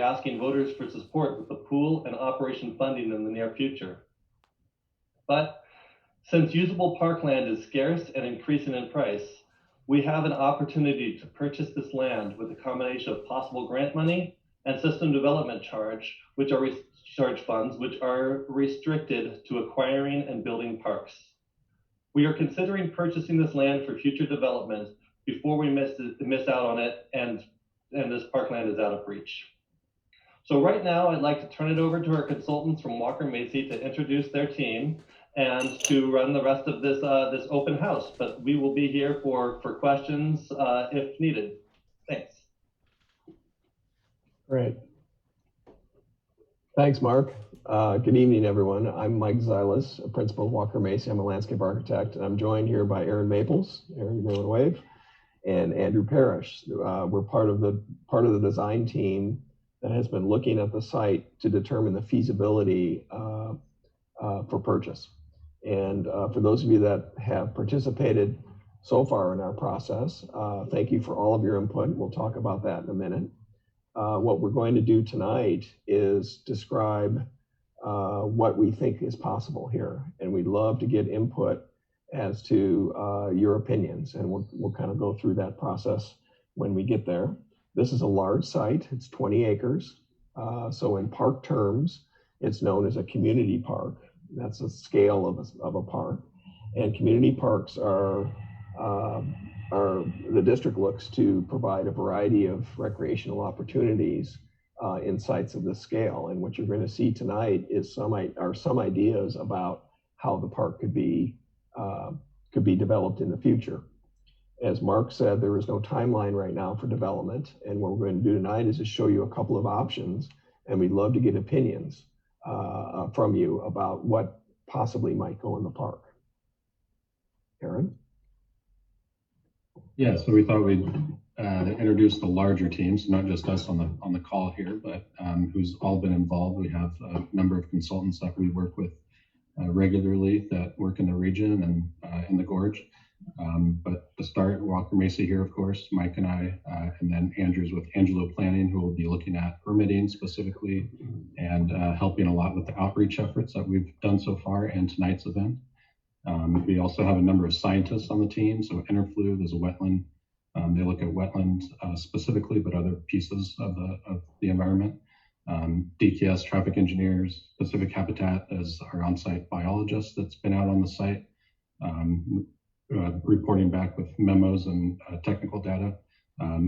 asking voters for support with the pool and operation funding in the near future. But since usable parkland is scarce and increasing in price, we have an opportunity to purchase this land with a combination of possible grant money and system development charge funds, which are restricted to acquiring and building parks. We are considering purchasing this land for future development before we miss out on it and this parkland is out of reach. So right now, I'd like to turn it over to our consultants from Walker Macy to introduce their team and to run the rest of this open house. But we will be here for questions if needed. Thanks. Great. Thanks, Mark. Good evening, everyone. I'm Mike Zylis, a principal of Walker Macy. I'm a landscape architect, and I'm joined here by Aaron Maples, Aaron, you may want to wave, and Andrew Parrish. We're part of the design team that has been looking at the site to determine the feasibility for purchase. And for those of you that have participated so far in our process, thank you for all of your input. We'll talk about that in a minute. What we're going to do tonight is describe what we think is possible here. And we'd love to get input as to your opinions. And we'll kind of go through that process when we get there. This is a large site, it's 20 acres. So in park terms, it's known as a community park. That's a scale of a park. And community parks are the district looks to provide a variety of recreational opportunities in sites of this scale. And what you're going to see tonight is some ideas about how the park could be developed in the future. As Mark said, there is no timeline right now for development. And what we're going to do tonight is to show you a couple of options. And we'd love to get opinions from you about what possibly might go in the park. Aaron? Yeah, so we thought we'd introduce the larger teams, not just us on the call here, but who's all been involved. We have a number of consultants that we work with regularly that work in the region and in the gorge. But to start, Walker Macy here, of course, Mike and I, and then Andrew's with Angelo Planning, who will be looking at permitting specifically and helping a lot with the outreach efforts that we've done so far and tonight's event. We also have a number of scientists on the team. So Interflu, there's a wetland. They look at wetlands specifically, but other pieces of the environment. DKS, traffic engineers, Pacific Habitat as our on-site biologist that's been out on the site. Reporting back with memos and technical data,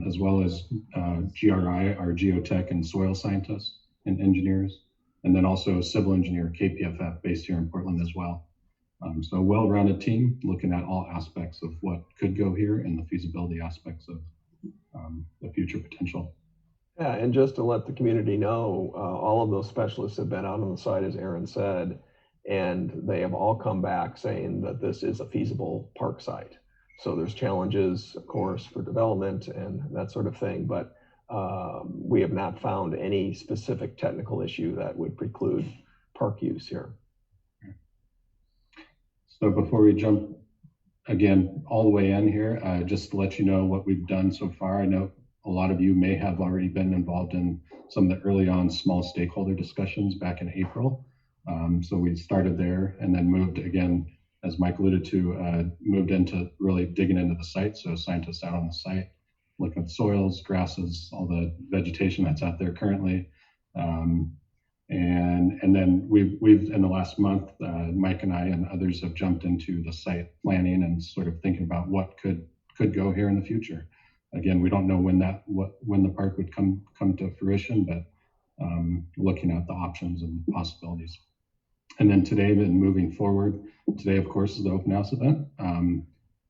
as well as GRI, our geotech and soil scientists and engineers, and then also civil engineer, KPFF, based here in Portland as well. So a well-rounded team looking at all aspects of what could go here and the feasibility aspects of the future potential. Yeah, and just to let the community know, all of those specialists have been out on the site, as Aaron said, and they have all come back saying that this is a feasible park site. So there's challenges, of course, for development and that sort of thing, but we have not found any specific technical issue that would preclude park use here. So before we jump again all the way in here, just to let you know what we've done so far. I know a lot of you may have already been involved in some of the early on small stakeholder discussions back in April. So we started there and then moved again, as Mike alluded to, moved into really digging into the site. So scientists out on the site, looking at soils, grasses, all the vegetation that's out there currently. And then we've in the last month, Mike and I and others have jumped into the site planning and sort of thinking about what could go here in the future. Again, we don't know when the park would come to fruition, but looking at the options and possibilities. And then today, then moving forward, today, of course, is the open house event.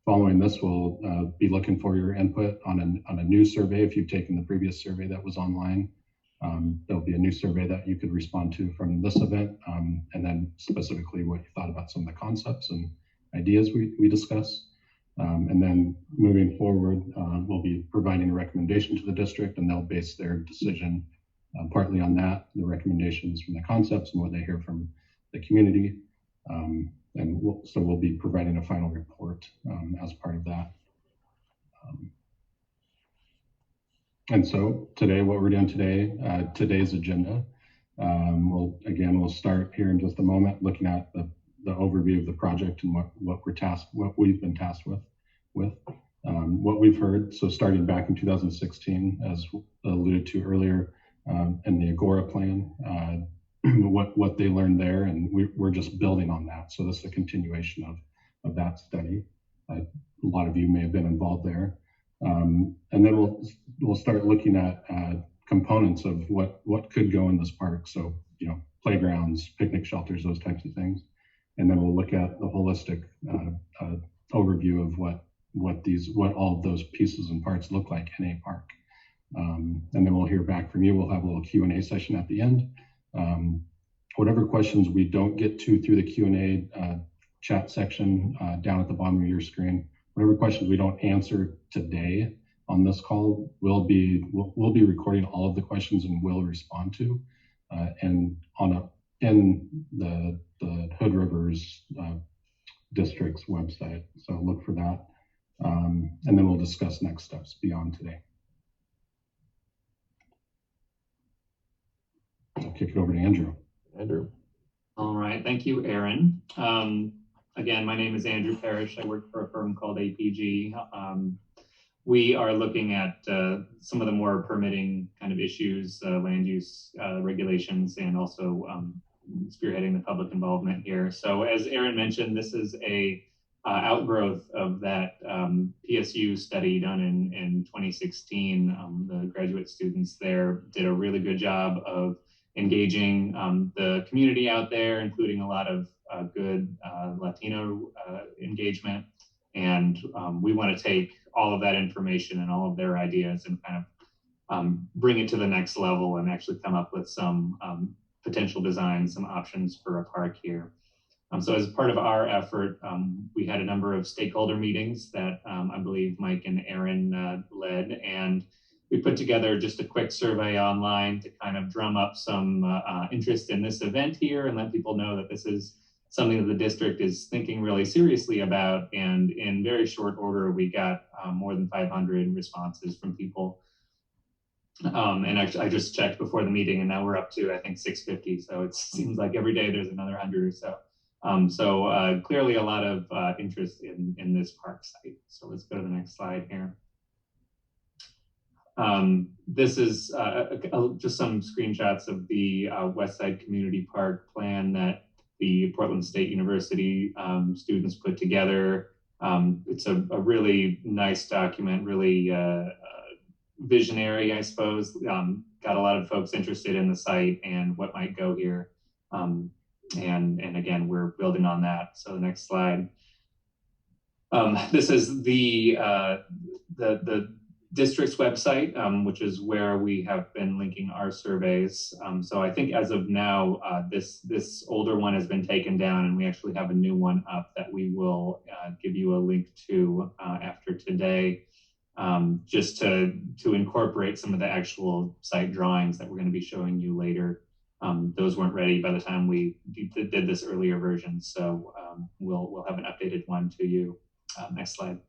Following this, we'll be looking for your input on a new survey. If you've taken the previous survey that was online, there'll be a new survey that you could respond to from this event, and then specifically what you thought about some of the concepts and ideas we discussed. And then moving forward, we'll be providing a recommendation to the district, and they'll base their decision partly on that, the recommendations from the concepts and what they hear from the community. And so we'll be providing a final report as part of that. And so today, what we're doing today, today's agenda, we'll start here in just a moment, looking at the overview of the project and what we've been tasked with what we've heard. So starting back in 2016, as alluded to earlier, in the Agora plan, what they learned there, and we're just building on that. So this is a continuation of that study. A lot of you may have been involved there. And then we'll start looking at components of what could go in this park. So, playgrounds, picnic shelters, those types of things. And then we'll look at the holistic overview of what all of those pieces and parts look like in a park. And then we'll hear back from you. We'll have a little Q&A session at the end. Whatever questions we don't get to through the Q&A chat section down at the bottom of your screen, whatever questions we don't answer today on this call, we'll be recording all of the questions and will respond to, and in the Hood Rivers District's website. So look for that, and then we'll discuss next steps beyond today. I'll kick it over to Andrew. Andrew. All right, thank you, Aaron. Again, my name is Andrew Parrish. I work for a firm called APG. We are looking at some of the more permitting kind of issues, land use regulations, and also spearheading the public involvement here. So as Aaron mentioned, this is a outgrowth of that PSU study done in 2016. The graduate students there did a really good job of engaging the community out there, including a lot of good Latino engagement. And we want to take all of that information and all of their ideas and kind of bring it to the next level and actually come up with some potential designs, some options for a park here. So as part of our effort, we had a number of stakeholder meetings that I believe Mike and Aaron led, and we put together just a quick survey online to kind of drum up some interest in this event here and let people know that this is something that the district is thinking really seriously about. And in very short order, we got more than 500 responses from people. And I just checked before the meeting, and now we're up to, I think, 650. So it seems like every day there's another 100 or so. Clearly a lot of interest in this park site. So let's go to the next slide here. This is just some screenshots of the Westside Community Park plan that the Portland State University students put together. It's a really nice document, really visionary, I suppose. Got a lot of folks interested in the site and what might go here. And again, we're building on that. So the next slide. This is the district's website, which is where we have been linking our surveys. So I think as of now, this older one has been taken down, and we actually have a new one up that we will give you a link to after today, just to incorporate some of the actual site drawings that we're going to be showing you later. Those weren't ready by the time we did this earlier version, so we'll have an updated one to you. Next slide.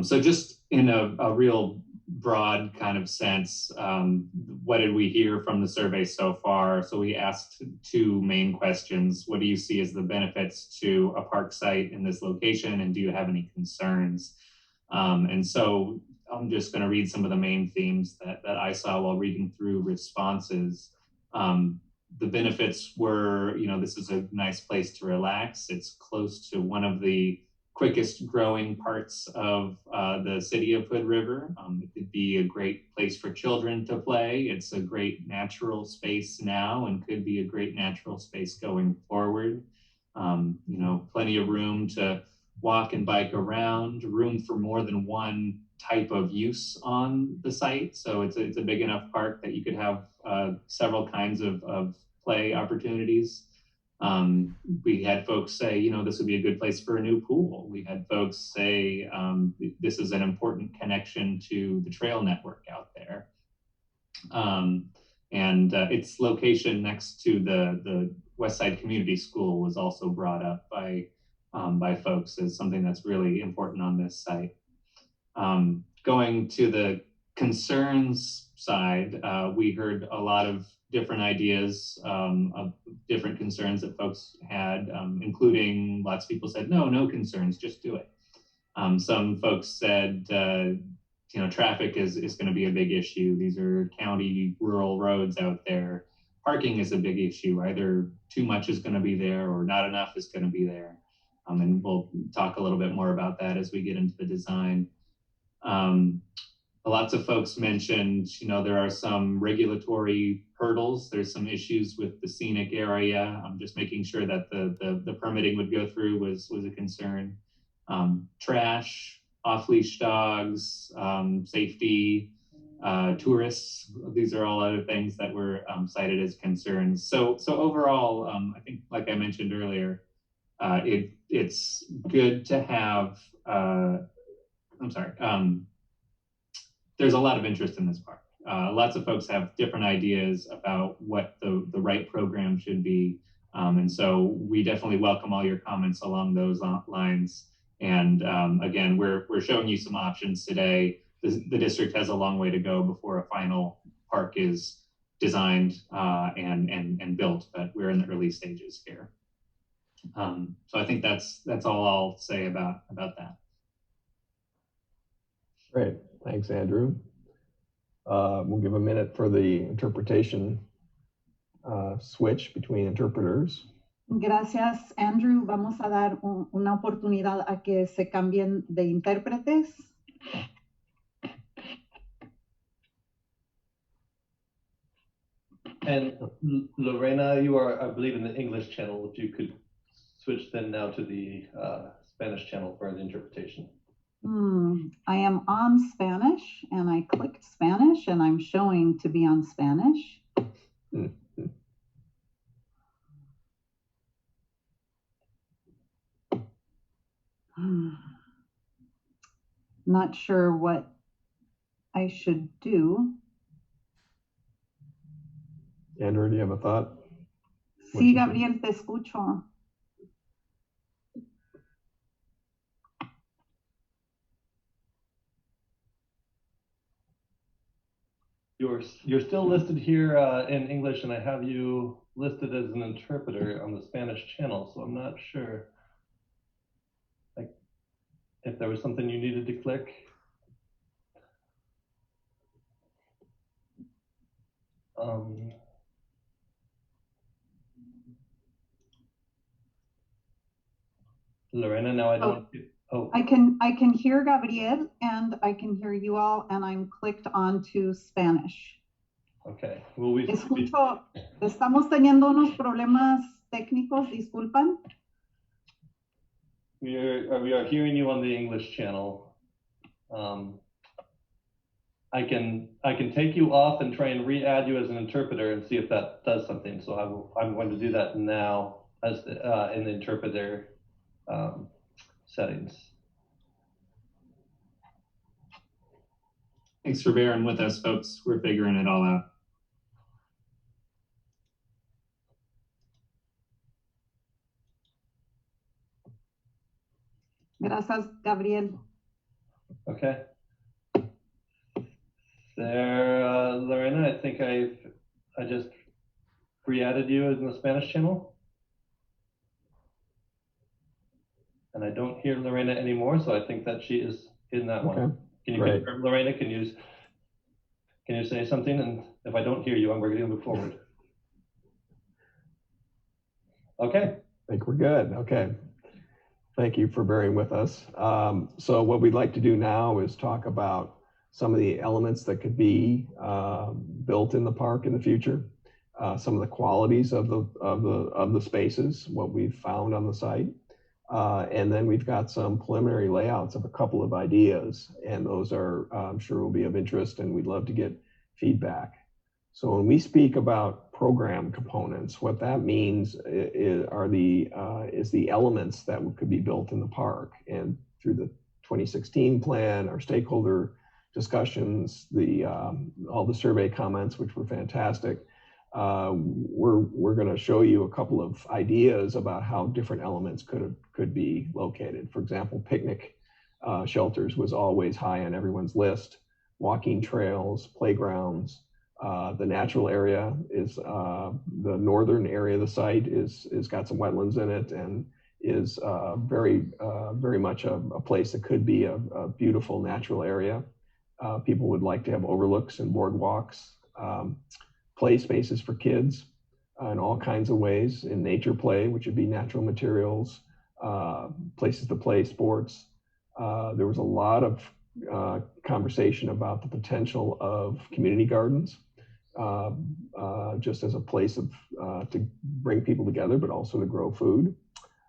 So just in a real broad kind of sense, what did we hear from the survey so far? So we asked two main questions. What do you see as the benefits to a park site in this location, and do you have any concerns? And so I'm just going to read some of the main themes that I saw while reading through responses. The benefits were, this is a nice place to relax. It's close to one of the quickest growing parts of the city of Hood River. It could be a great place for children to play. It's a great natural space now and could be a great natural space going forward. Plenty of room to walk and bike around, room for more than one type of use on the site. So it's a big enough park that you could have several kinds of play opportunities. We had folks say, this would be a good place for a new pool. We had folks say this is an important connection to the trail network out there. Its location next to the Westside Community School was also brought up by folks as something that's really important on this site. Going to the concerns side, we heard a lot of different ideas of different concerns that folks had, including lots of people said, no concerns, just do it. Some folks said, traffic is going to be a big issue. These are county rural roads out there. Parking is a big issue. Either too much is going to be there or not enough is going to be there. And we'll talk a little bit more about that as we get into the design. Lots of folks mentioned, there are some regulatory hurdles. There's some issues with the scenic area. Just making sure that the permitting would go through was a concern. Trash, off-leash dogs, safety, tourists. These are all other things that were cited as concerns. So overall, I think, like I mentioned earlier, it's good to have, there's a lot of interest in this park. Lots of folks have different ideas about what the right program should be. And so we definitely welcome all your comments along those lines. And again, we're showing you some options today. The district has a long way to go before a final park is designed and built, but we're in the early stages here. So I think that's all I'll say about that. Great, thanks, Andrew. We'll give a minute for the interpretation switch between interpreters. Gracias, Andrew. Vamos a dar una oportunidad a que se cambien de intérpretes. And Lorena, you are, I believe, in the English channel. If you could switch then now to the Spanish channel for the interpretation. I am on Spanish, and I clicked Spanish, and I'm showing to be on Spanish. Not sure what I should do. Andrew, do you have a thought? Sí, Gabriel, te escucho. You're still listed here in English, and I have you listed as an interpreter on the Spanish channel, so I'm not sure if there was something you needed to click. Lorena, now I don't. I can hear Gabriel, and I can hear you all, and I'm clicked onto Spanish. Okay. Well, Escucho, estamos teniendo unos problemas técnicos, disculpan. We are hearing you on the English channel. I can take you off and try and re-add you as an interpreter and see if that does something. So I'm going to do that now as in the interpreter settings. Thanks for bearing with us, folks. We're figuring it all out. Gracias, Gabriel. Okay. There, Lorena, I think I just re-added you in the Spanish channel. And I don't hear Lorena anymore, so I think that she is in that one. Can you confirm, Lorena? Can you say something? And if I don't hear you, we're going to move forward. Okay. I think we're good. Okay. Thank you for bearing with us. So what we'd like to do now is talk about some of the elements that could be built in the park in the future, some of the qualities of the spaces, what we've found on the site. And then we've got some preliminary layouts of a couple of ideas, and those are, I'm sure, will be of interest, and we'd love to get feedback. So when we speak about program components, what that means is the elements that could be built in the park. And through the 2016 plan, our stakeholder discussions, all the survey comments, which were fantastic, we're going to show you a couple of ideas about how different elements could be located. For example, picnic shelters was always high on everyone's list. Walking trails, playgrounds, the natural area is the northern area of the site is got some wetlands in it and is very much a place that could be a beautiful natural area. People would like to have overlooks and boardwalks, play spaces for kids in all kinds of ways, in nature play, which would be natural materials, places to play sports. There was a lot of conversation about the potential of community gardens, just as a place of to bring people together, but also to grow food.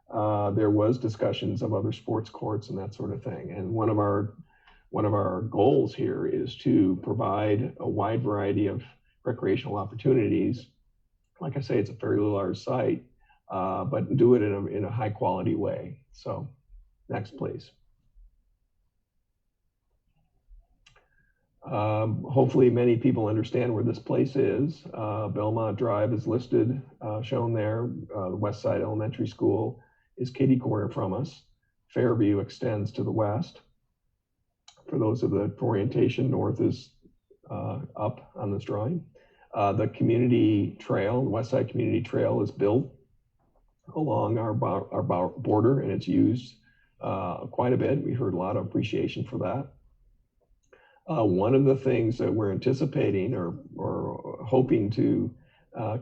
There was discussions of other sports courts and that sort of thing. And one of our goals here is to provide a wide variety of recreational opportunities. Like I say, it's a fairly large site, but do it in a high quality way. So next, please. Hopefully many people understand where this place is. Belmont Drive is listed, shown there. The Westside Elementary School is kitty corner from us. Fairview extends to the west. For those of the orientation, north is up on this drawing. The community trail, the Westside Community Trail, is built along our border, and it's used quite a bit. We heard a lot of appreciation for that. One of the things that we're anticipating or hoping to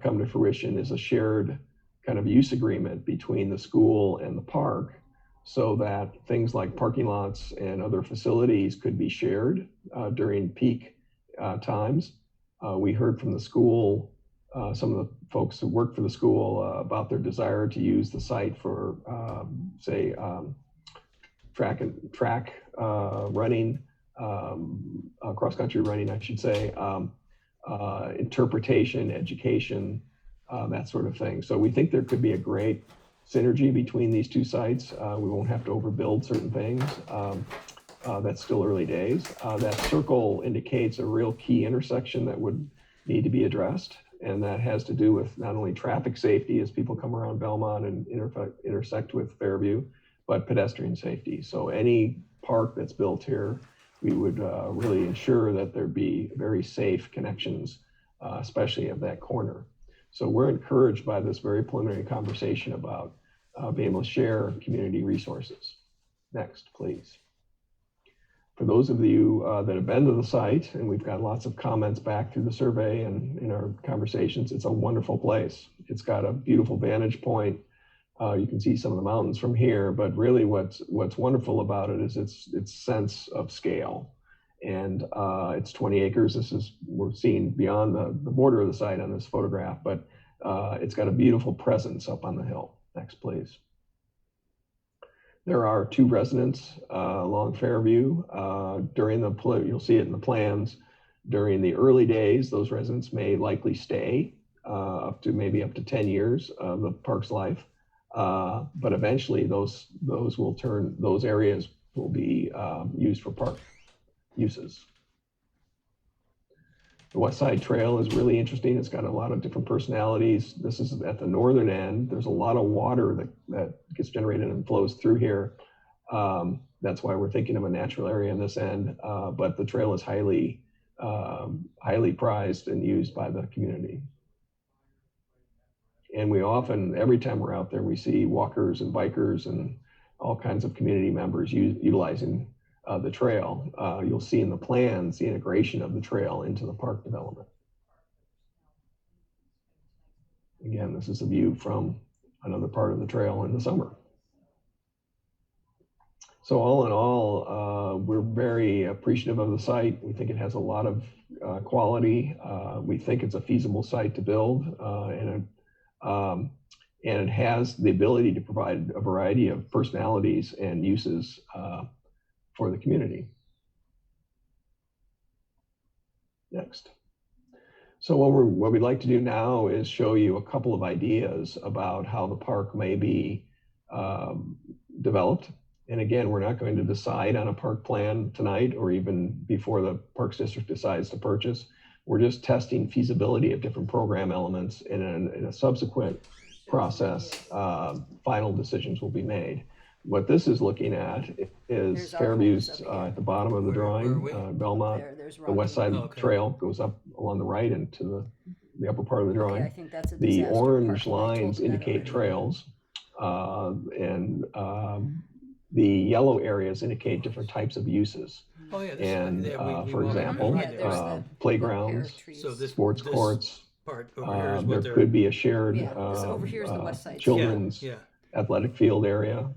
come to fruition is a shared kind of use agreement between the school and the park, so that things like parking lots and other facilities could be shared during peak times. We heard from the school, some of the folks who work for the school, about their desire to use the site for, say, track running, cross-country running, I should say, interpretation, education, that sort of thing. So we think there could be a great synergy between these two sites. We won't have to overbuild certain things. That's still early days. That circle indicates a real key intersection that would need to be addressed. And that has to do with not only traffic safety as people come around Belmont and intersect with Fairview, but pedestrian safety. So any park that's built here, we would really ensure that there be very safe connections, especially at that corner. So we're encouraged by this very preliminary conversation about being able to share community resources. Next, please. For those of you that have been to the site, and we've got lots of comments back through the survey and in our conversations, it's a wonderful place. It's got a beautiful vantage point. You can see some of the mountains from here, but really what's wonderful about it is its sense of scale. And it's 20 acres. We're seeing beyond the border of the site on this photograph, but it's got a beautiful presence up on the hill. Next, please. There are 2 residents along Fairview. You'll see it in the plans. During the early days, those residents may likely stay up to 10 years of the park's life. But eventually those areas will be used for park uses. The West Side Trail is really interesting. It's got a lot of different personalities. This is at the northern end. There's a lot of water that gets generated and flows through here. That's why we're thinking of a natural area in this end. But the trail is highly prized and used by the community. And we often, every time we're out there, we see walkers and bikers and all kinds of community members utilizing the trail. You'll see in the plans the integration of the trail into the park development. Again, this is a view from another part of the trail in the summer. So all in all, we're very appreciative of the site. We think it has a lot of quality. We think it's a feasible site to build, and it has the ability to provide a variety of personalities and uses for the community. Next. So what we'd like to do now is show you a couple of ideas about how the park may be developed. And again, we're not going to decide on a park plan tonight or even before the Parks District decides to purchase. We're just testing feasibility of different program elements, and in a subsequent process, final decisions will be made. what this is looking at is There's our Fairview's homes up here. at the bottom of the Where are drawing, we? Belmont. There's The Rocky West Side Oh, okay. Trail goes up along the right into the upper part of the drawing. Okay, I think that's a The disaster orange parking. I told lines them that indicate already. trails, and the yellow areas indicate different types of uses. Oh, yeah. This And is, yeah, we for walked example, right Yeah, there, there's right? the playgrounds, pear trees. So this sports courts. part over here is There what they're. could be a shared Yeah, this over here is the West Side. children's Yeah. athletic field area.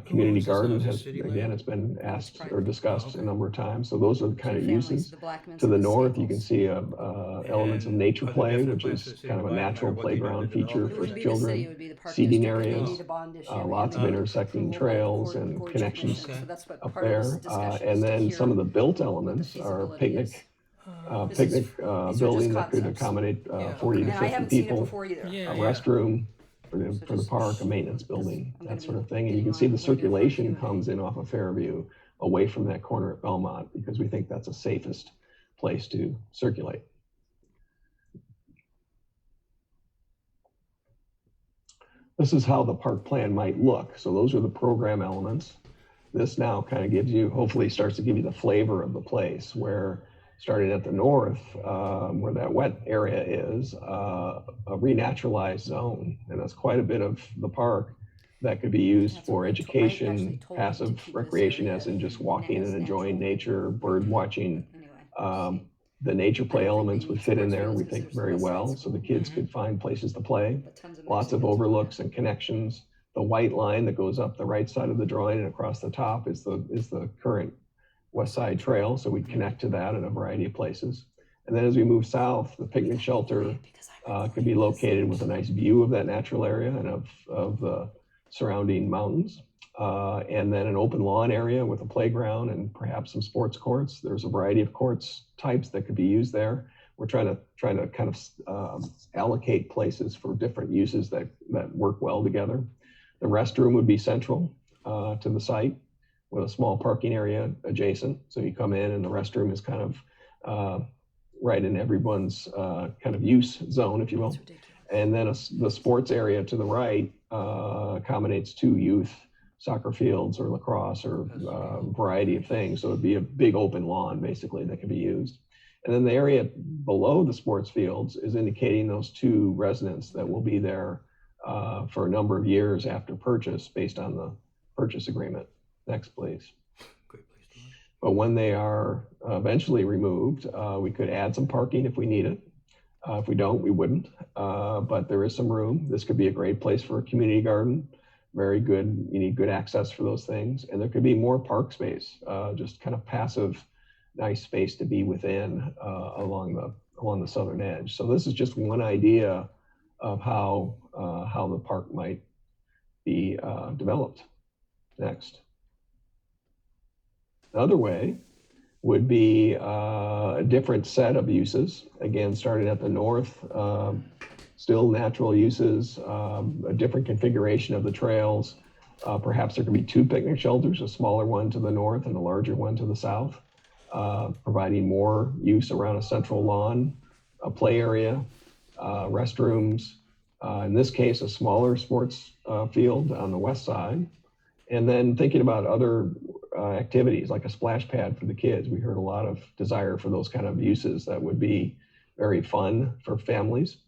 Community is this now? garden Is this has, city again, land? it's been No, it's asked private. or discussed Oh, okay. a number of times. So those are the kind of Families, uses. the Blackmans To the and the north, you can Staples. see elements of And nature are there play, different which plans for is the city kind of a to buy, no natural matter what they do to playground develop feature it? It for wouldn't be the city, children. it would be the park Seating district, and they areas, need a bond issue. lots of and intersecting approval by the trails Gorge and Commission. connections So that's what up part of this there. discussion is And to then hear some of the built what the elements are feasibility is. This is- picnic these are just building that could concepts. accommodate Yeah, 40 okay. to And I 50 haven't seen it people. before either. Yeah, A yeah. restroom for So the just- park, a maintenance this- building, I'm gonna that sort be of thing. And you getting can see on the later for circulation Q&A. comes in off of Fairview away from that corner at Belmont because we think that's the safest place to circulate. This is how the park plan might look. So those are the program elements. This now kind of gives you, hopefully starts to give you the flavor of the place where starting at the north, where that wet area is, a renaturalized zone. And that's quite a bit of the park that could be used That's for what I actually education, told them to passive keep this recreation, area as in just as walking and enjoying natural. nature, bird watching. Anyway, we'll see. The nature play I don't think elements they would need fit in sports there, fields we 'cause think, there's very West Side well, so the School. kids could find places to play. But tons of Lots of Mexicans. overlooks and connections. The white line that goes up the right side of the drawing and across the top is the current West Side Trail, so we connect to that in a variety of places. And then as we move south, the picnic shelter Because I'm could be located with a nice view of that natural area and of the surrounding mountains. And then an open lawn area with a playground and perhaps some sports courts. There's a variety of courts types that could be used there. We're trying to kind of allocate places for different uses that work well together. The restroom would be central to the site with a small parking area adjacent. So you come in and the restroom is kind of right in everyone's kind of use zone, if you will. That's ridiculous. And then the sports area to the right accommodates 2 youth soccer fields or lacrosse or a variety of things. So it'd be a big open lawn basically that can be used. And then the area below the sports fields is indicating those 2 residents that will be there for a number of years after purchase based on the purchase agreement. Next, please. Great place to live. But when they are eventually removed, we could add some parking if we need it. If we don't, we wouldn't. But there is some room. This could be a great place for a community garden. Very good. You need good access for those things. And there could be more park space, just kind of passive, nice space to be within along the southern edge. So this is just one idea of how the park might be developed. Next. Another way would be a different set of uses. Again, starting at the north, still natural uses, a different configuration of the trails. Perhaps there could be 2 picnic shelters, a smaller one to the north and a larger one to the south, providing more use around a central lawn, a play area, restrooms, in this case, a smaller sports field on the west side. And then thinking about other activities like a splash pad for the kids. We heard a lot of desire for those kind of uses that would be very fun for families.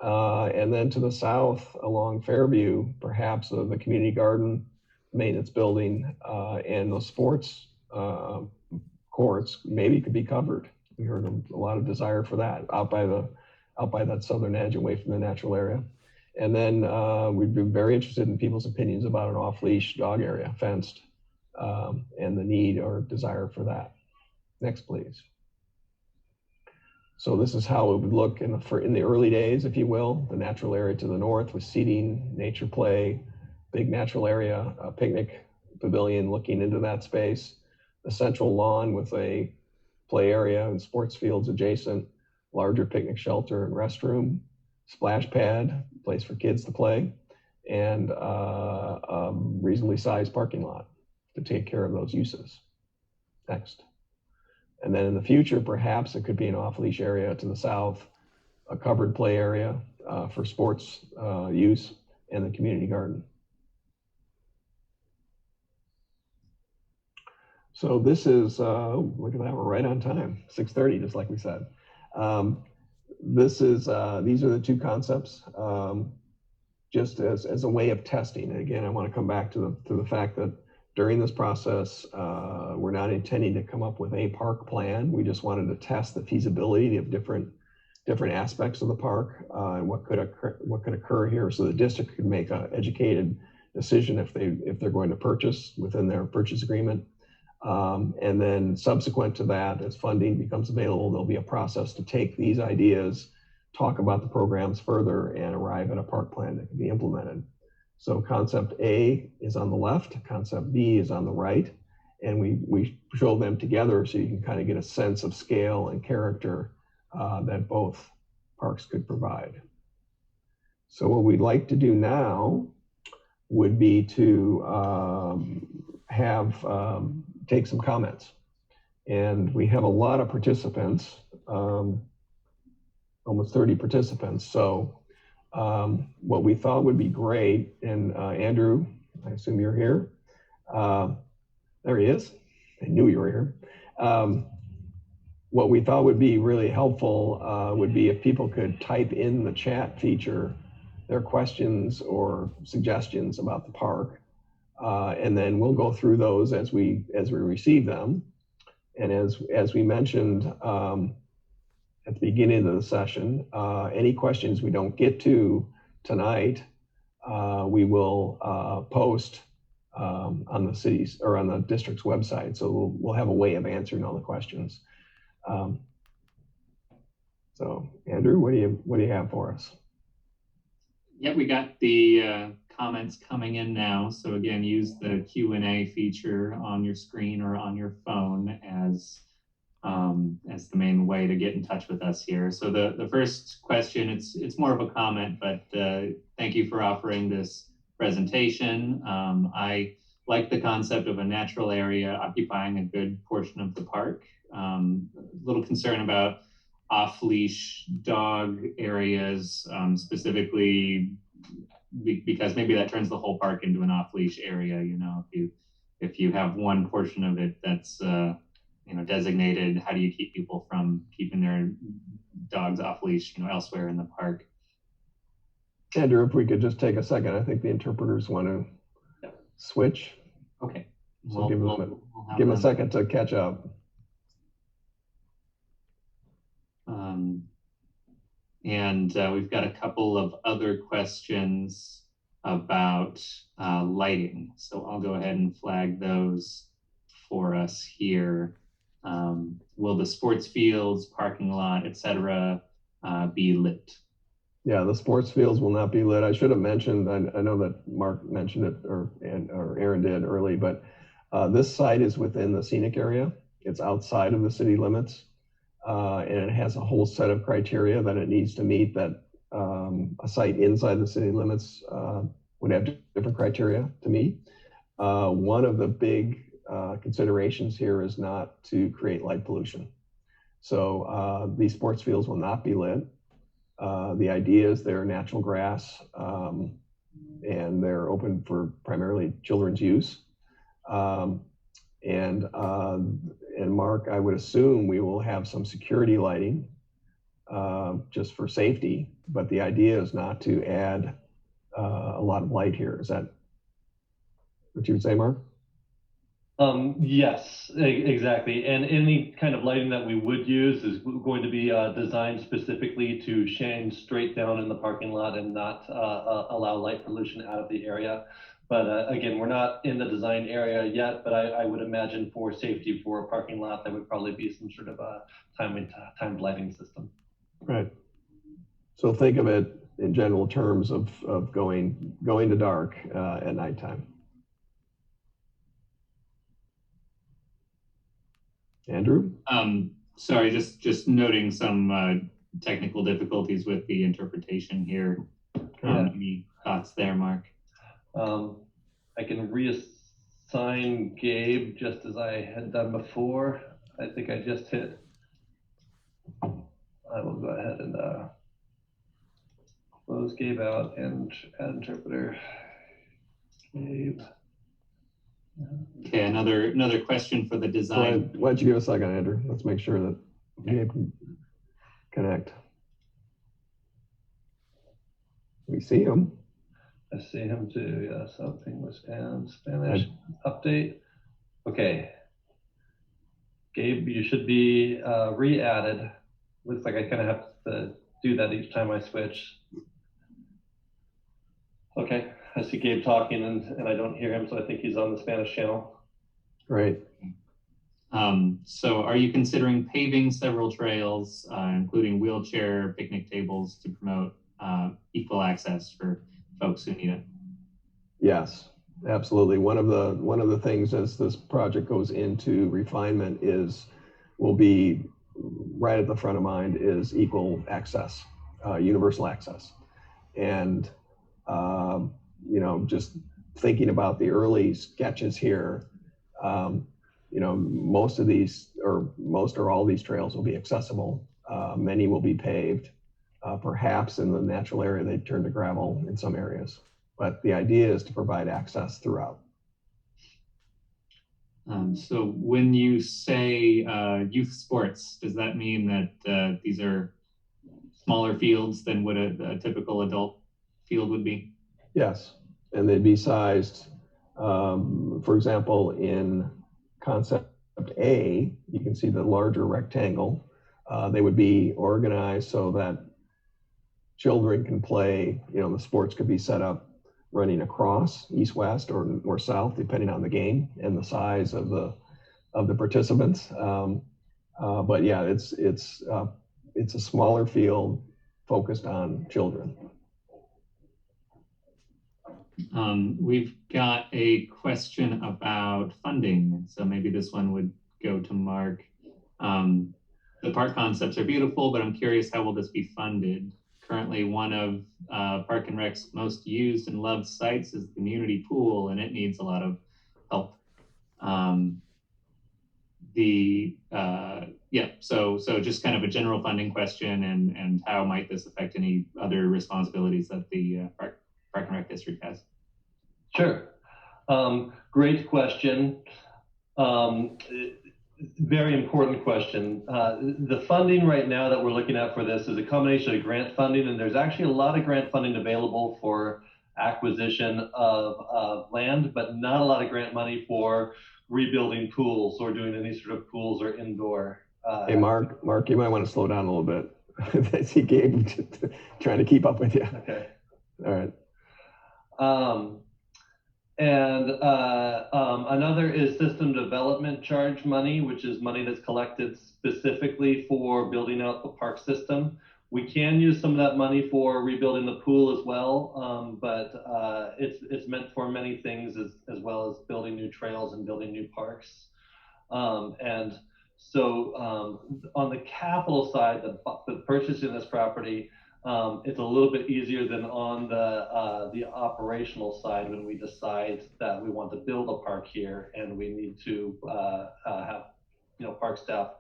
And then to the south along Fairview, perhaps the community garden, maintenance building, and the sports courts maybe could be covered. We heard a lot of desire for that out by that southern edge away from the natural area. And then we'd be very interested in people's opinions about an off-leash dog area, fenced, and the need or desire for that. Next, please. So this is how it would look in the early days, if you will. The natural area to the north with seating, nature play, big natural area, a picnic pavilion looking into that space. The central lawn with a play area and sports fields adjacent, larger picnic shelter and restroom, splash pad, place for kids to play, and a reasonably sized parking lot to take care of those uses. Next. And then in the future, perhaps it could be an off-leash area to the south, a covered play area for sports use, and the community garden. So this is, look at that, we're right on time, 6:30, just like we said. These are the two concepts, just as a way of testing. And again, I want to come back to the fact that during this process, we're not intending to come up with a park plan. We just wanted to test the feasibility of different aspects of the park and what could occur here, so the district could make an educated decision if they're going to purchase within their purchase agreement. And then subsequent to that, as funding becomes available, there'll be a process to take these ideas, talk about the programs further, and arrive at a park plan that can be implemented. So concept A is on the left, concept B is on the right, and we show them together so you can kind of get a sense of scale and character that both parks could provide. So what we'd like to do now would be to take some comments. And we have a lot of participants, almost 30 participants. So what we thought would be great, and Andrew, I assume you're here. There he is. I knew you were here. What we thought would be really helpful would be if people could type in the chat feature their questions or suggestions about the park. And then we'll go through those as we receive them. And as we mentioned at the beginning of the session, any questions we don't get to tonight, we will post on the city's or on the district's website. So we'll have a way of answering all the questions. So Andrew, what do you have for us? Yeah, we got the comments coming in now. So again, use the Q&A feature on your screen or on your phone as the main way to get in touch with us here. So the first question, it's more of a comment, but thank you for offering this presentation. I like the concept of a natural area occupying a good portion of the park. A little concern about off-leash dog areas, specifically because maybe that turns the whole park into an off-leash area. You know, if you have one portion of it that's designated, how do you keep people from keeping their dogs off leash, elsewhere in the park? Andrew, if we could just take a second, I think the interpreters want to switch. Okay. So give them a second to catch up. And we've got a couple of other questions about lighting. So I'll go ahead and flag those for us here. Will the sports fields, parking lot, etc., be lit? Yeah, the sports fields will not be lit. I should have mentioned, I know that Mark mentioned it or Aaron did early, but this site is within the scenic area. It's outside of the city limits. And it has a whole set of criteria that it needs to meet that a site inside the city limits would have different criteria to meet. One of the big considerations here is not to create light pollution. So these sports fields will not be lit. The idea is they're natural grass and they're open for primarily children's use. And Mark, I would assume we will have some security lighting just for safety, but the idea is not to add a lot of light here. Is that what you would say, Mark? Yes, exactly. And any kind of lighting that we would use is going to be designed specifically to shine straight down in the parking lot and not allow light pollution out of the area. But again, we're not in the design area yet, but I would imagine for safety for a parking lot, there would probably be some sort of a timed lighting system. Right. So think of it in general terms of going to dark at nighttime. Andrew? Sorry, just noting some technical difficulties with the interpretation here. Any thoughts there, Mark? I can reassign Gabe just as I had done before. I think I just hit. I will go ahead and close Gabe out and add interpreter. Gabe. Okay, another question for the design. Why don't you give us a second, Andrew? Let's make sure that Gabe can connect. We see him. I see him too. Yes, English and Spanish update. Okay. Gabe, you should be re-added. Looks like I kind of have to do that each time I switch. Okay, I see Gabe talking and I don't hear him, so I think he's on the Spanish channel. Great. So are you considering paving several trails, including wheelchair picnic tables to promote equal access for folks who need it? Yes, absolutely. One of the things as this project goes into refinement will be right at the front of mind is equal access, universal access. And, just thinking about the early sketches here, most or all these trails will be accessible. Many will be paved. Perhaps in the natural area, they turn to gravel in some areas. But the idea is to provide access throughout. So when you say youth sports, does that mean that these are smaller fields than what a typical adult field would be? Yes, and they'd be sized, for example, in concept A, you can see the larger rectangle. They would be organized so that children can play, the sports could be set up running across east-west or south, depending on the game and the size of the participants. But yeah, it's a smaller field focused on children. We've got a question about funding, so maybe this one would go to Mark. The park concepts are beautiful, but I'm curious, how will this be funded? Currently, one of Park and Rec's most used and loved sites is the community pool, and it needs a lot of help. So just kind of a general funding question, and how might this affect any other responsibilities that the Park and Rec District has? Sure. Great question. Very important question. The funding right now that we're looking at for this is a combination of grant funding, and there's actually a lot of grant funding available for acquisition of land, but not a lot of grant money for rebuilding pools or doing any sort of pools or indoor. Hey, Mark, you might want to slow down a little bit. I see Gabe trying to keep up with you. Okay. All right. Another is system development charge money, which is money that's collected specifically for building out the park system. We can use some of that money for rebuilding the pool as well, but it's meant for many things as well as building new trails and building new parks. So on the capital side, the purchasing this property, it's a little bit easier than on the operational side when we decide that we want to build a park here and we need to have park staff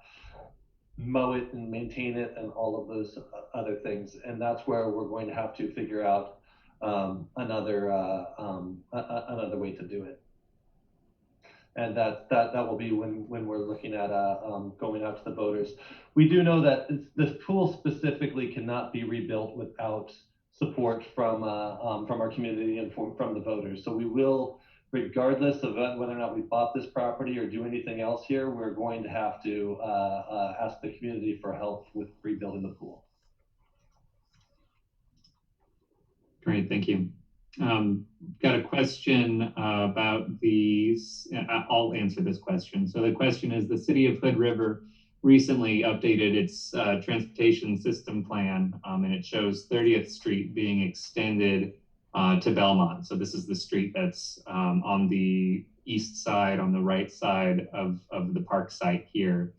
mow it and maintain it and all of those other things, and that's where we're going to have to figure out another way to do it. And that will be when we're looking at going out to the voters. We do know that this pool specifically cannot be rebuilt without support from our community and from the voters. So we will, regardless of whether or not we bought this property or do anything else here, we're going to have to ask the community for help with rebuilding the pool. Great, thank you. Got a question about these. I'll answer this question. So the question is, the city of Hood River recently updated its transportation system plan, and it shows 30th Street being extended to Belmont. So this is the street that's on the east side, on the right side of the park site here.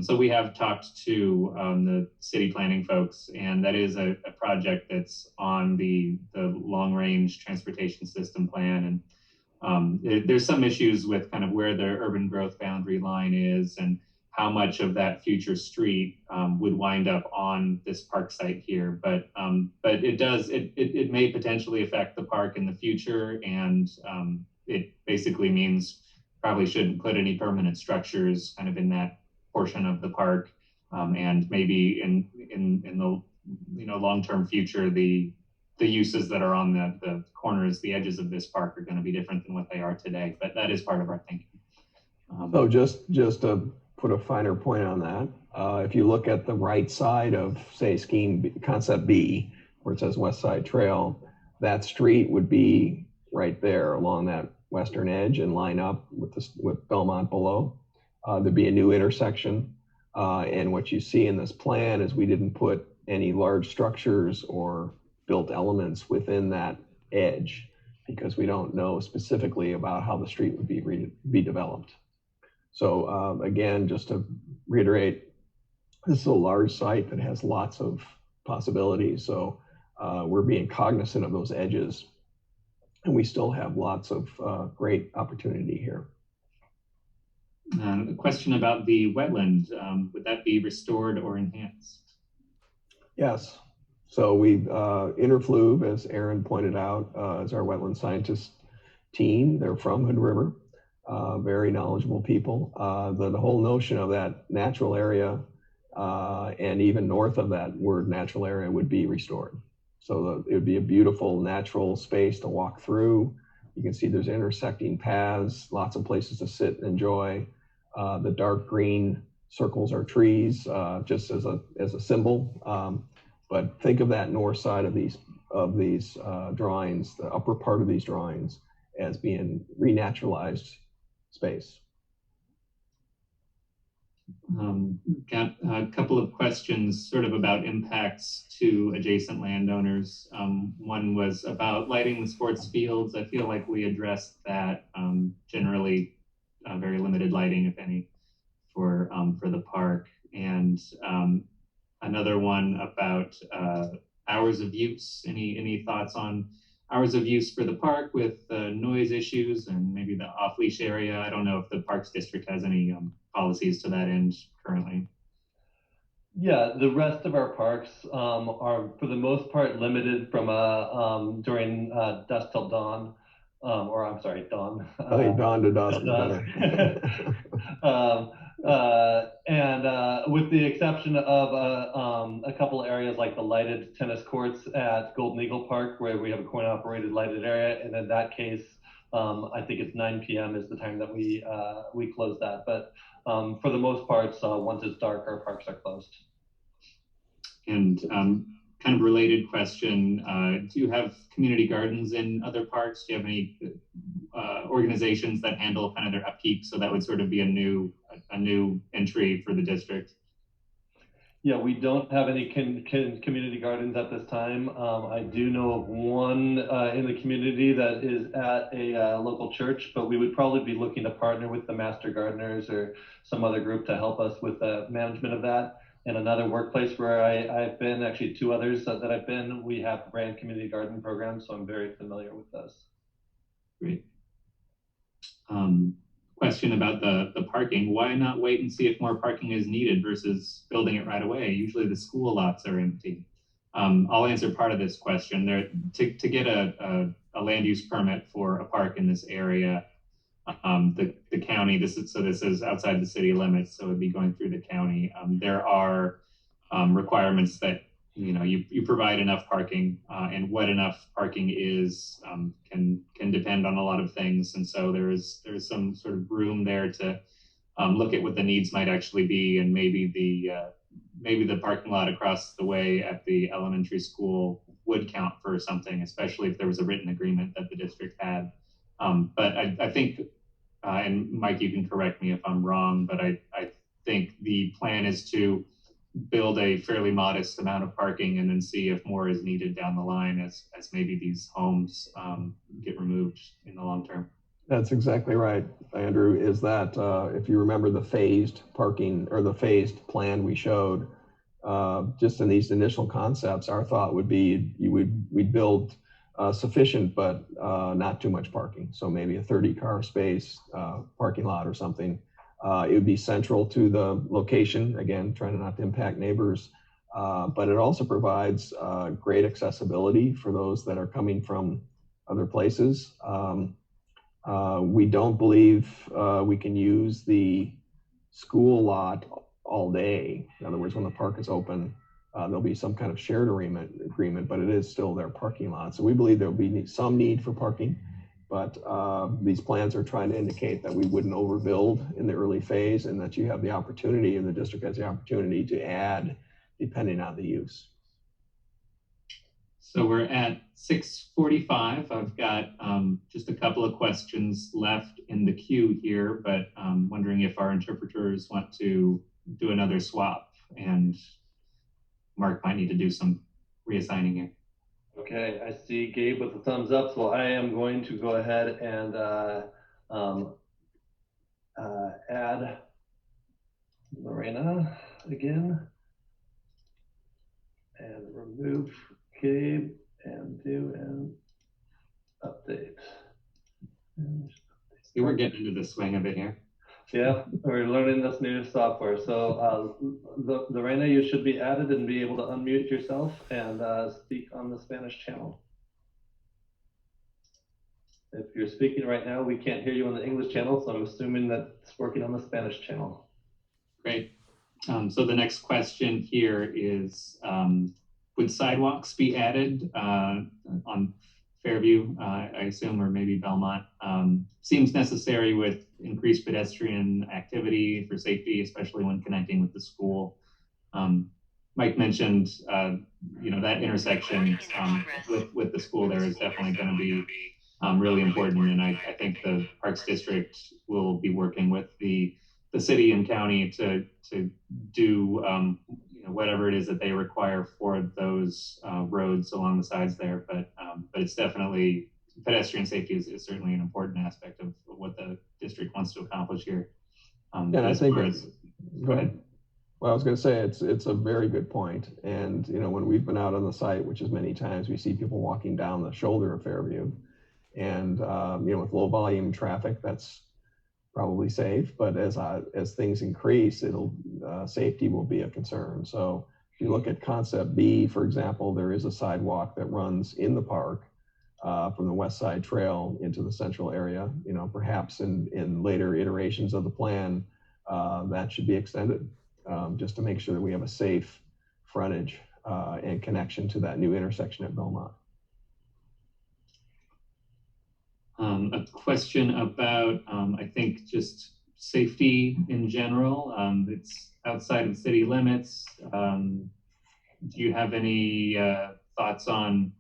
So we have talked to the city planning folks, and that is a project that's on the long-range transportation system plan. And there's some issues with kind of where the urban growth boundary line is and how much of that future street would wind up on this park site here. But it may potentially affect the park in the future, and it basically means probably shouldn't put any permanent structures kind of in that portion of the park. And maybe in the long-term future, the uses that are on the corners, the edges of this park are going to be different than what they are today. But that is part of our thinking. So just to put a finer point on that, if you look at the right side of, say, concept B, where it says Westside Trail, that street would be right there along that western edge and line up with Belmont below. There'd be a new intersection. And what you see in this plan is we didn't put any large structures or built elements within that edge because we don't know specifically about how the street would be developed. So again, just to reiterate, this is a large site that has lots of possibilities. So we're being cognizant of those edges, and we still have lots of great opportunity here. A question about the wetland, would that be restored or enhanced? Yes. So we've Interfluve, as Aaron pointed out, is our wetland scientist team. They're from Hood River, very knowledgeable people. The whole notion of that natural area and even north of that word natural area would be restored. So it would be a beautiful natural space to walk through. You can see there's intersecting paths, lots of places to sit and enjoy. The dark green circles are trees, just as a symbol. But think of that north side of these drawings, the upper part of these drawings, as being renaturalized space. Got a couple of questions sort of about impacts to adjacent landowners. One was about lighting the sports fields. I feel like we addressed that. Generally very limited lighting, if any, for the park. And another one about hours of use. Any thoughts on hours of use for the park with noise issues and maybe the off-leash area? I don't know if the Parks District has any policies to that end currently. Yeah, the rest of our parks are for the most part limited from during dusk till dawn, or I'm sorry, dawn. I think dawn to dusk is better. And with the exception of a couple areas like the lighted tennis courts at Golden Eagle Park, where we have a coin-operated lighted area, and in that case, I think it's 9 p.m. is the time that we close that. But for the most part, once it's dark, our parks are closed. And kind of related question, do you have community gardens in other parks? Do you have any organizations that handle kind of their upkeep? So that would sort of be a new entry for the district. Yeah, we don't have any community gardens at this time. I do know of one in the community that is at a local church, but we would probably be looking to partner with the Master Gardeners or some other group to help us with the management of that. And another workplace where I've been, actually two others that I've been, we have brand community garden programs, so I'm very familiar with those. Great. Question about the parking. Why not wait and see if more parking is needed versus building it right away? Usually the school lots are empty. I'll answer part of this question. To get a land use permit for a park in this area, the county, this is outside the city limits, so it'd be going through the county. There are requirements that you provide enough parking, and what enough parking is can depend on a lot of things, and so there's some sort of room there to look at what the needs might actually be, and maybe the parking lot across the way at the elementary school would count for something, especially if there was a written agreement that the district had. But I think, and Mike, you can correct me if I'm wrong, but I think the plan is to build a fairly modest amount of parking and then see if more is needed down the line as maybe these homes get removed in the long term. That's exactly right, Andrew, is that if you remember the phased parking or the phased plan we showed, just in these initial concepts, our thought would be we'd build sufficient but not too much parking. So maybe a 30-car space parking lot or something. It would be central to the location, again, trying not to impact neighbors, but it also provides great accessibility for those that are coming from other places. We don't believe we can use the school lot all day. In other words, when the park is open, there'll be some kind of shared agreement, but it is still their parking lot. So we believe there'll be some need for parking, but these plans are trying to indicate that we wouldn't overbuild in the early phase and that you have the opportunity, and the district has the opportunity to add depending on the use. So we're at 6:45. I've got just a couple of questions left in the queue here, but wondering if our interpreters want to do another swap, and Mark might need to do some reassigning here. Okay, I see Gabe with the thumbs up, so I am going to go ahead and add Lorena again and remove Gabe and do an update. See, we're getting into the swing of it here. Yeah, we're learning this new software. So Lorena, you should be added and be able to unmute yourself and speak on the Spanish channel. If you're speaking right now, we can't hear you on the English channel, so I'm assuming that it's working on the Spanish channel. Great. So the next question here is, would sidewalks be added on Fairview, I assume, or maybe Belmont? Seems necessary with increased pedestrian activity for safety, especially when connecting with the school. Mike mentioned, that intersection with the school there is definitely going to be really important, and I think the Parks District will be working with the city and county to do whatever it is that they require for those roads along the sides there. But it's definitely, pedestrian safety is certainly an important aspect of what the district wants to accomplish here. And I think go ahead. Well, I was going to say it's a very good point. And when we've been out on the site, which is many times, we see people walking down the shoulder of Fairview, and with low volume traffic, that's probably safe. But as things increase, safety will be a concern. So if you look at concept B, for example, there is a sidewalk that runs in the park from the West Side Trail into the central area. Perhaps in later iterations of the plan, that should be extended just to make sure that we have a safe frontage and connection to that new intersection at Belmont. A question about, I think, just safety in general. It's outside of city limits. Do you have any thoughts on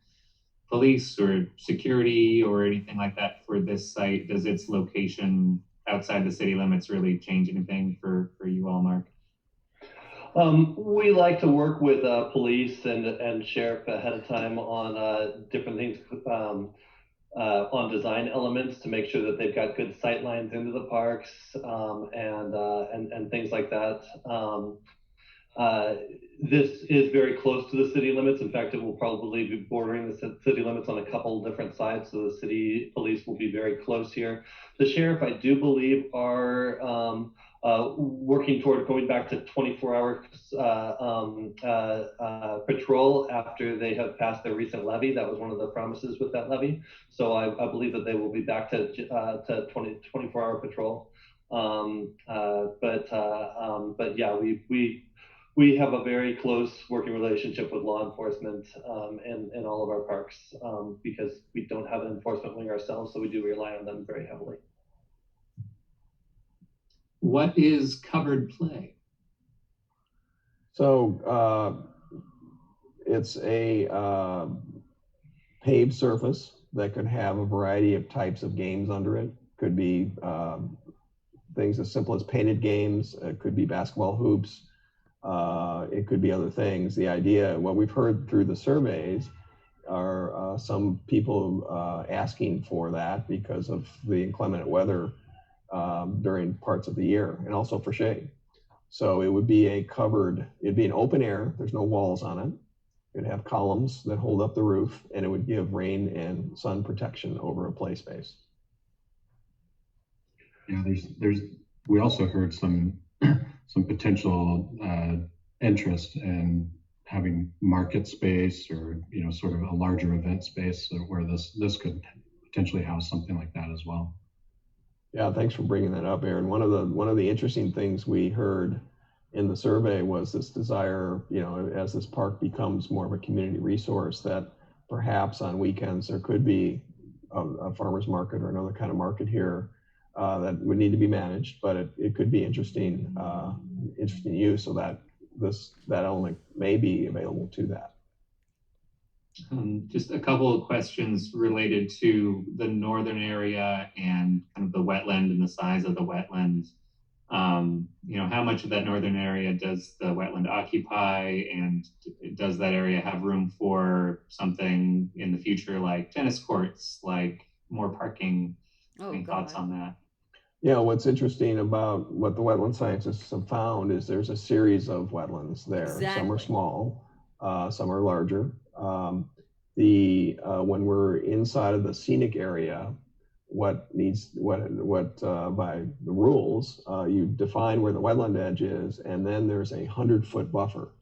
police or security or anything like that for this site? Does its location outside the city limits really change anything for you all, Mark? We like to work with police and sheriff ahead of time on different things, on design elements to make sure that they've got good sight lines into the parks and things like that. This is very close to the city limits. In fact, it will probably be bordering the city limits on a couple different sides. So the city police will be very close here. The sheriff, I do believe, are working toward going back to 24-hour patrol after they have passed their recent levy. That was one of the promises with that levy. So I believe that they will be back to 24-hour patrol. But yeah, we have a very close working relationship with law enforcement in all of our parks because we don't have an enforcement wing ourselves, so we do rely on them very heavily. What is covered play? So it's a paved surface that could have a variety of types of games under it. Could be things as simple as painted games. It could be basketball hoops. It could be other things. The idea, what we've heard through the surveys, are some people asking for that because of the inclement weather during parts of the year, and also for shade. So it would be it'd be an open air. There's no walls on it. It'd have columns that hold up the roof, and it would give rain and sun protection over a play space. Yeah, we also heard some potential interest in having market space or sort of a larger event space where this could potentially house something like that as well. Yeah, thanks for bringing that up, Aaron. One of the interesting things we heard in the survey was this desire, as this park becomes more of a community resource, that perhaps on weekends there could be a farmer's market or another kind of market here that would need to be managed, but it could be interesting use, so that that element may be available to that. Just a couple of questions related to the northern area and kind of the wetland and the size of the wetland. How much of that northern area does the wetland occupy, and does that area have room for something in the future like tennis courts, like more parking? Any thoughts on that? Yeah, what's interesting about what the wetland scientists have found is there's a series of wetlands there. Exactly. Some are small, some are larger. When we're inside of the scenic area, by the rules, you define where the wetland edge is, and then there's a 100-foot buffer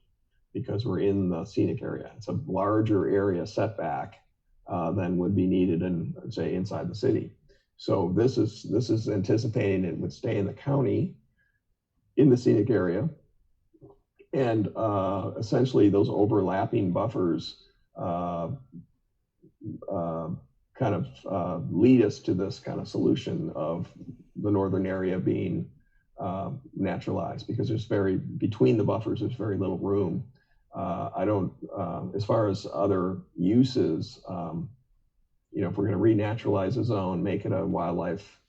because we're in the scenic area. It's a larger area setback than would be needed in, say, inside the city. So this is anticipating it would stay in the county, in the scenic area, and essentially those overlapping buffers lead us to this kind of solution of the northern area being naturalized, because between the buffers there's very little room. As far as other uses, if we're going to renaturalize a zone, make it a wildlife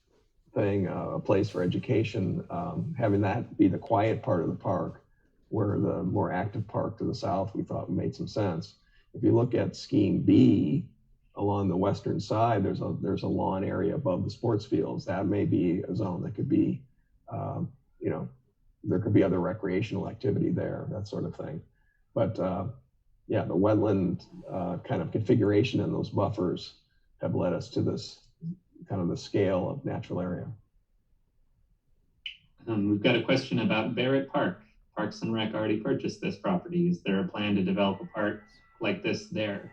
thing, a place for education, having that be the quiet part of the park, where the more active park to the south we thought made some sense. If you look at Scheme B, along the western side, there's a lawn area above the sports fields. That may be a zone that could be, there could be other recreational activity there, that sort of thing. But the wetland kind of configuration in those buffers have led us to this kind of the scale of natural area. We've got a question about Barrett Park. Parks and Rec already purchased this property. Is there a plan to develop a park like this there?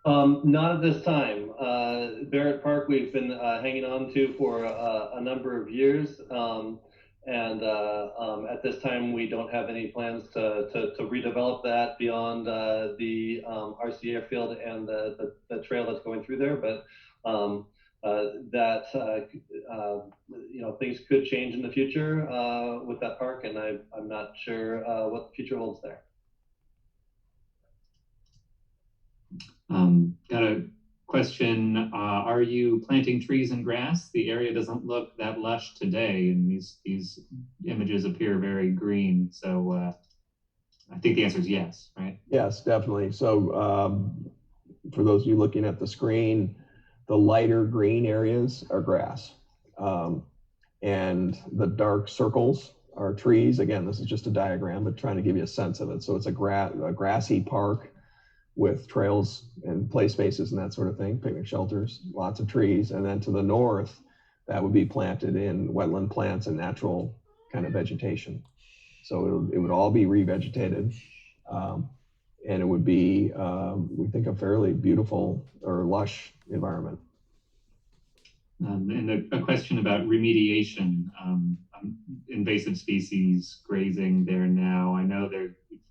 Not at this time. Barrett Park we've been hanging on to for a number of years. At this time, we don't have any plans to redevelop that beyond the RCA field and the trail that's going through there. But things could change in the future with that park, and I'm not sure what the future holds there. Got a question. Are you planting trees and grass? The area doesn't look that lush today, and these images appear very green. So I think the answer is yes, right? Yes, definitely. So for those of you looking at the screen, the lighter green areas are grass. And the dark circles are trees. Again, this is just a diagram, but trying to give you a sense of it. So it's a grassy park with trails and play spaces and that sort of thing, picnic shelters, lots of trees. And then to the north, that would be planted in wetland plants and natural kind of vegetation. So it would all be revegetated. And it would be, we think, a fairly beautiful or lush environment. And a question about remediation, invasive species grazing there now. I know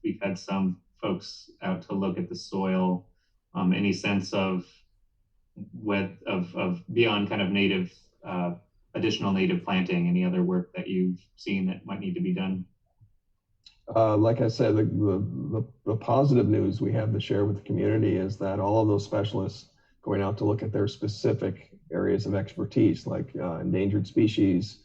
we've had some folks out to look at the soil. Any sense of beyond kind of native, additional native planting, any other work that you've seen that might need to be done? Like I said, the positive news we have to share with the community is that all of those specialists going out to look at their specific areas of expertise, like endangered species,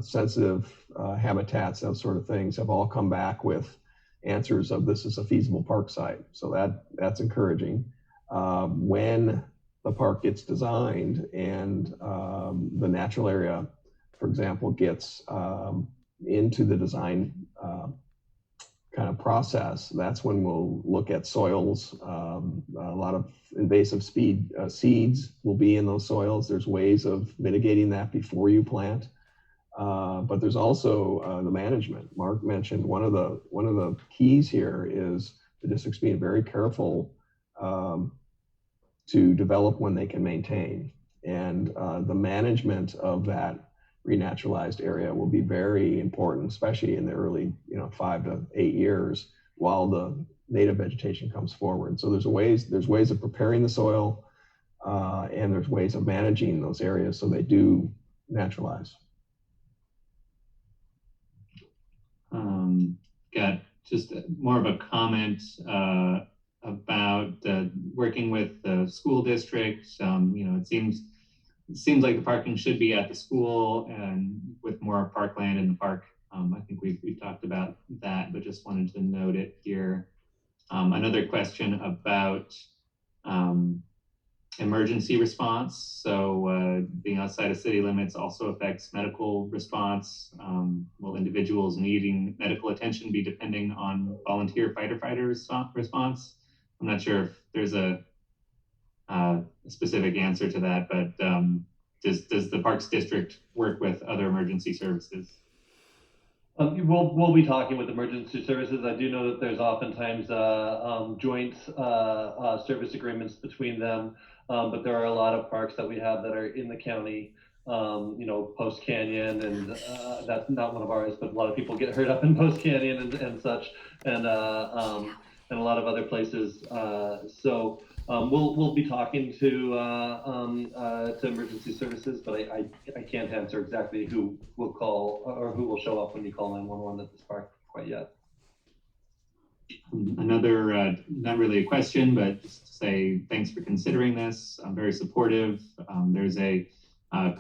sensitive habitats, those sort of things, have all come back with answers of this is a feasible park site. So that's encouraging. When the park gets designed and the natural area, for example, gets into the design kind of process, that's when we'll look at soils. A lot of invasive seeds will be in those soils. There's ways of mitigating that before you plant. But there's also the management. Mark mentioned one of the keys here is the district's being very careful to develop when they can maintain. And the management of that renaturalized area will be very important, especially in the early, 5 to 8 years while the native vegetation comes forward. So there's ways of preparing the soil, and there's ways of managing those areas so they do naturalize. Got just more of a comment about working with the school district. It seems like the parking should be at the school and with more parkland in the park. I think we've talked about that, but just wanted to note it here. Another question about emergency response. So being outside of city limits also affects medical response. Will individuals needing medical attention be depending on volunteer fighter response? I'm not sure if there's a specific answer to that, but does the Parks District work with other emergency services? We'll be talking with emergency services. I do know that there's oftentimes joint service agreements between them, but there are a lot of parks that we have that are in the county, Post Canyon, and that's not one of ours, but a lot of people get hurt up in Post Canyon and such, and a lot of other places. So we'll be talking to emergency services, but I can't answer exactly who will call or who will show up when you call 911 at this park quite yet. Another, not really a question, but just to say thanks for considering this. I'm very supportive. There's a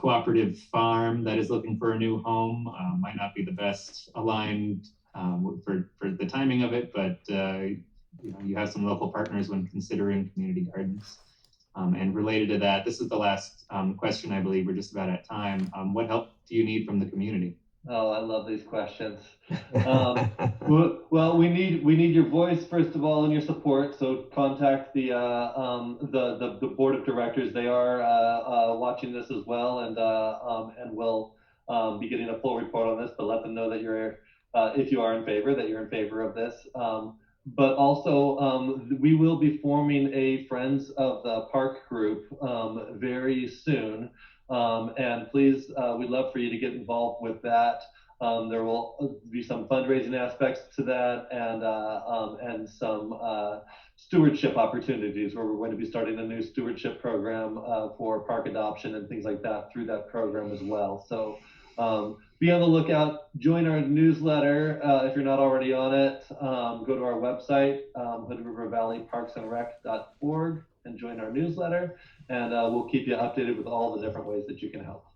cooperative farm that is looking for a new home. Might not be the best aligned for the timing of it, but you have some local partners when considering community gardens. And related to that, this is the last question, I believe. We're just about at time. What help do you need from the community? Oh, I love these questions. Well, we need your voice first of all and your support. So contact the board of directors. They are watching this as well, and will be getting a full report on this. But let them know that you're, if you are in favor, that you're in favor of this. But also, we will be forming a Friends of the Park group very soon. And please, we'd love for you to get involved with that. There will be some fundraising aspects to that, and some stewardship opportunities where we're going to be starting a new stewardship program for park adoption and things like that through that program as well. So be on the lookout. Join our newsletter if you're not already on it. Go to our website, Hood River Valley Parks and Rec.org, and join our newsletter. And we'll keep you updated with all the different ways that you can help.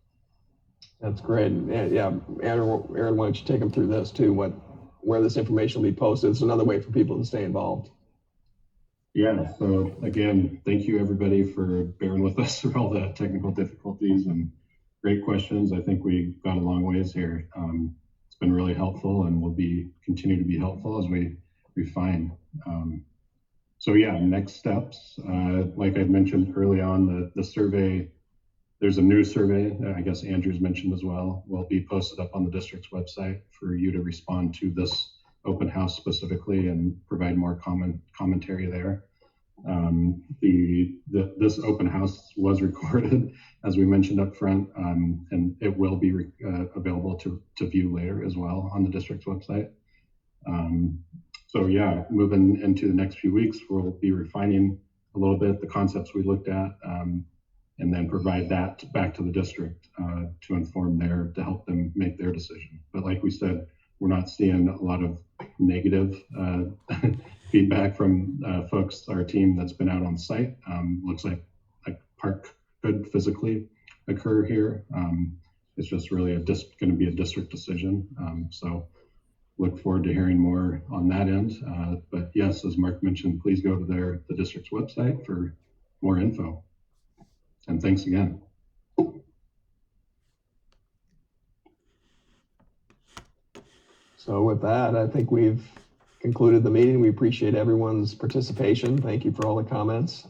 That's great. Yeah, Aaron, why don't you take them through this too? Where this information will be posted? It's another way for people to stay involved. Yeah. So again, thank you everybody for bearing with us through all the technical difficulties and great questions. I think we got a long ways here. It's been really helpful and will continue to be helpful as we refine. So yeah, next steps. Like I mentioned early on, the survey. There's a new survey, I guess Andrew's mentioned as well, will be posted up on the district's website for you to respond to this open house specifically and provide more commentary there. This open house was recorded, as we mentioned up front, and it will be available to view later as well on the district's website. So yeah, moving into the next few weeks, we'll be refining a little bit the concepts we looked at, and then provide that back to the district to inform to help them make their decision. But like we said, we're not seeing a lot of negative feedback from folks, our team that's been out on site. Looks like a park could physically occur here. It's just really going to be a district decision. So look forward to hearing more on that end. But yes, as Mark mentioned, please go to the district's website for more info. And thanks again. So with that, I think we've concluded the meeting. We appreciate everyone's participation. Thank you for all the comments.